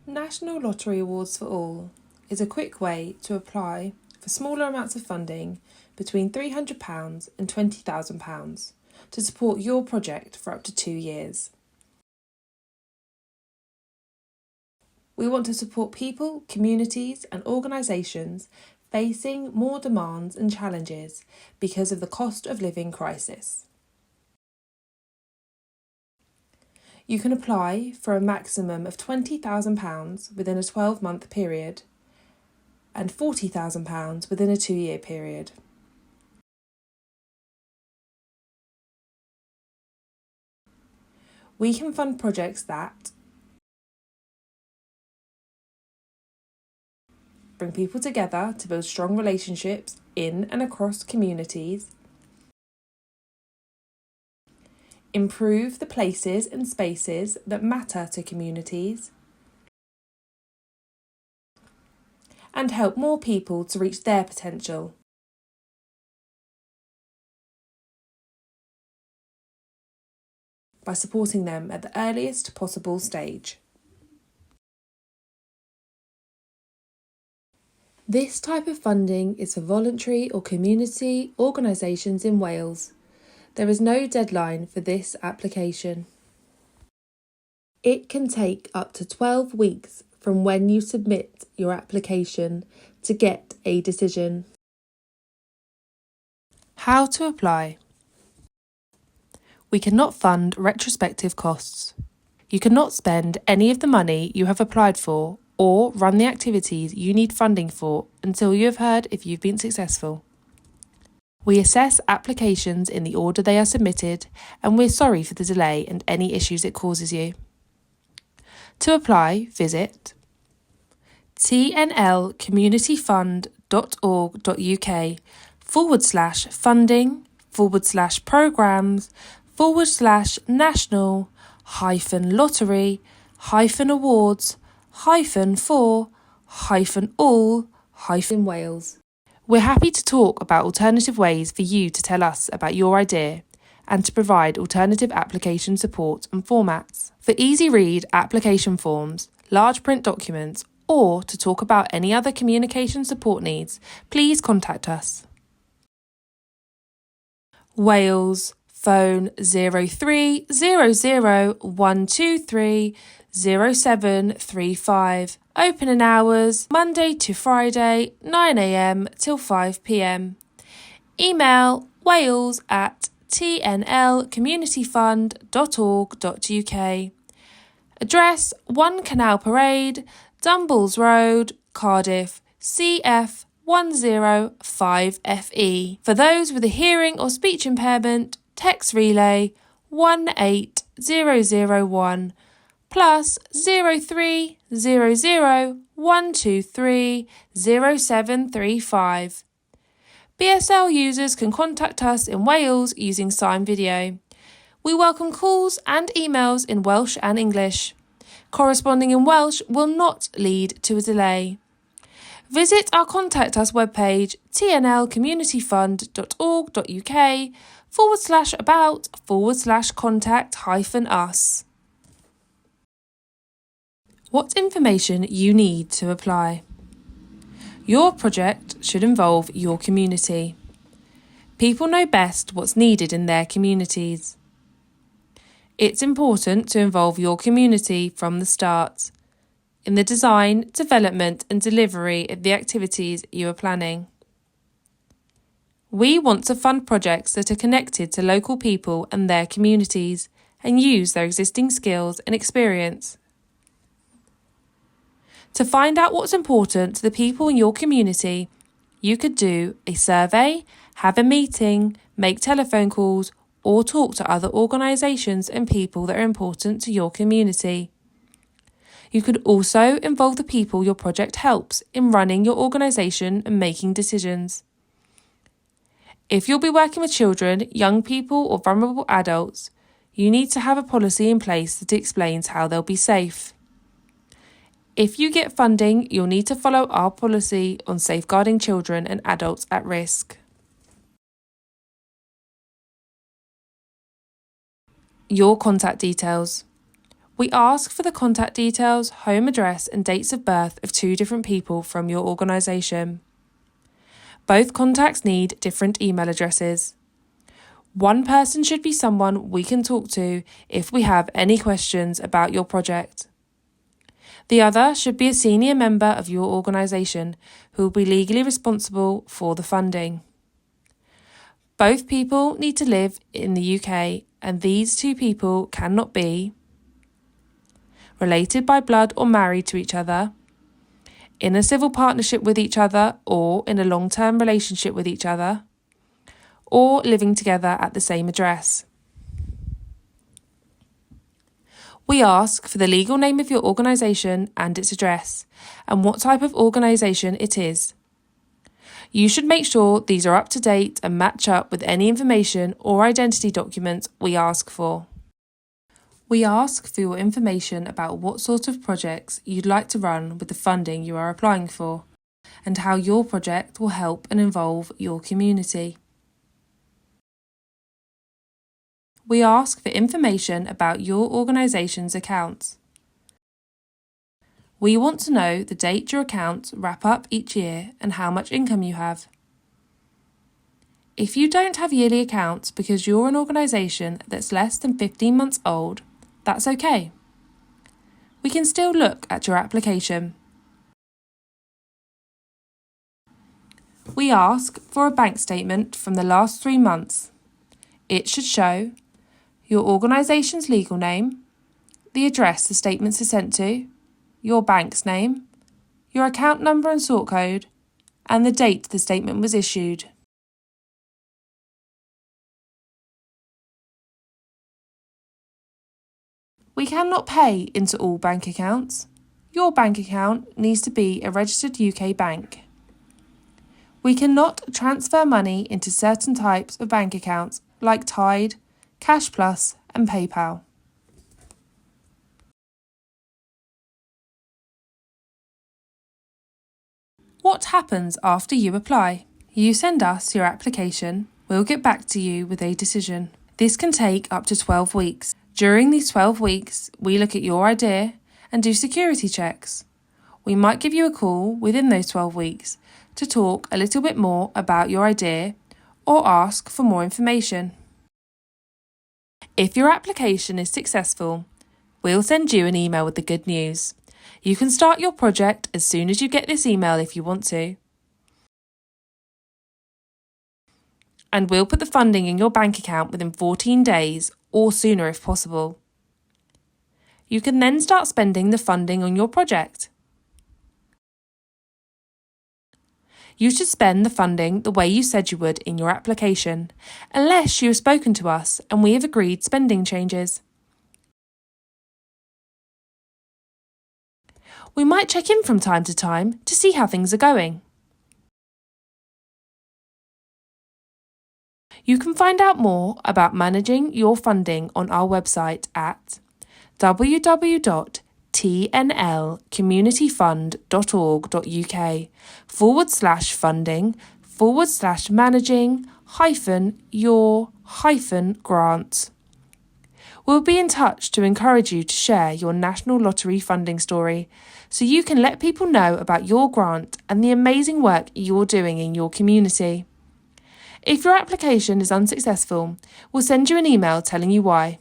National Lottery Awards for All is a quick way to apply for smaller amounts of funding between £300 and £20,000 to support your project for up to 2 years. We want to support people, communities and organisations facing more demands and challenges because of the cost of living crisis. You can apply for a maximum of £20,000 within a 12-month period and £40,000 within a 2-year period. We can fund projects that bring people together to build strong relationships in and across communities, improve the places and spaces that matter to communities, and help more people to reach their potential. By supporting them at the earliest possible stage. This type of funding is for voluntary or community organisations in Wales. There is no deadline for this application. It can take up to 12 weeks from when you submit your application to get a decision. How to apply. We cannot fund retrospective costs. You cannot spend any of the money you have applied for or run the activities you need funding for until you have heard if you've been successful. We assess applications in the order they are submitted, and we're sorry for the delay and any issues it causes you. To apply, visit tnl-funding/funding/programs/national-lottery-for-all-Wales. We're happy to talk about alternative ways for you to tell us about your idea and to provide alternative application support and formats. For easy read application forms, large print documents, or to talk about any other communication support needs, please contact us. Wales, phone 0300 123 0735. Opening hours, Monday to Friday, 9 a.m. till 5 p.m. Email wales@tnlcommunityfund.org.uk. Address 1 Canal Parade, Dumbles Road, Cardiff, CF 105FE. For those with a hearing or speech impairment, text relay 18001 plus 0300 123 0735. BSL users can contact us in Wales using sign video. We welcome calls and emails in Welsh and English. Corresponding in Welsh will not lead to a delay. Visit our Contact Us webpage tnlcommunityfund.org.uk/about/contact-us. What information you need to apply. Your project should involve your community. People know best what's needed in their communities. It's important to involve your community from the start, in the design, development and delivery of the activities you are planning. We want to fund projects that are connected to local people and their communities and use their existing skills and experience. To find out what's important to the people in your community, you could do a survey, have a meeting, make telephone calls, or talk to other organisations and people that are important to your community. You could also involve the people your project helps in running your organisation and making decisions. If you'll be working with children, young people or vulnerable adults, you need to have a policy in place that explains how they'll be safe. If you get funding, you'll need to follow our policy on safeguarding children and adults at risk. Your contact details. We ask for the contact details, home address and dates of birth of 2 different people from your organisation. Both contacts need different email addresses. One person should be someone we can talk to if we have any questions about your project. The other should be a senior member of your organisation who will be legally responsible for the funding. Both people need to live in the UK, and these 2 people cannot be related by blood or married to each other, in a civil partnership with each other or in a long-term relationship with each other, or living together at the same address. We ask for the legal name of your organisation and its address, and what type of organisation it is. You should make sure these are up to date and match up with any information or identity documents we ask for. We ask for your information about what sort of projects you'd like to run with the funding you are applying for, and how your project will help and involve your community. We ask for information about your organisation's accounts. We want to know the date your accounts wrap up each year and how much income you have. If you don't have yearly accounts because you're an organisation that's less than 15 months old, that's okay. We can still look at your application. We ask for a bank statement from the last 3 months. It should show your organisation's legal name, the address the statements are sent to, your bank's name, your account number and sort code, and the date the statement was issued. We cannot pay into all bank accounts. Your bank account needs to be a registered UK bank. We cannot transfer money into certain types of bank accounts like Tide, Cash Plus and PayPal. What happens after you apply? You send us your application. We'll get back to you with a decision. This can take up to 12 weeks. During these 12 weeks, we look at your idea and do security checks. We might give you a call within those 12 weeks to talk a little bit more about your idea or ask for more information. If your application is successful, we'll send you an email with the good news. You can start your project as soon as you get this email if you want to. And we'll put the funding in your bank account within 14 days or sooner if possible. You can then start spending the funding on your project. You should spend the funding the way you said you would in your application, unless you have spoken to us and we have agreed spending changes. We might check in from time to time to see how things are going. You can find out more about managing your funding on our website at www.tnlcommunityfund.org.uk/funding/managing-your-grant. We'll be in touch to encourage you to share your National Lottery funding story so you can let people know about your grant and the amazing work you're doing in your community. If your application is unsuccessful, we'll send you an email telling you why.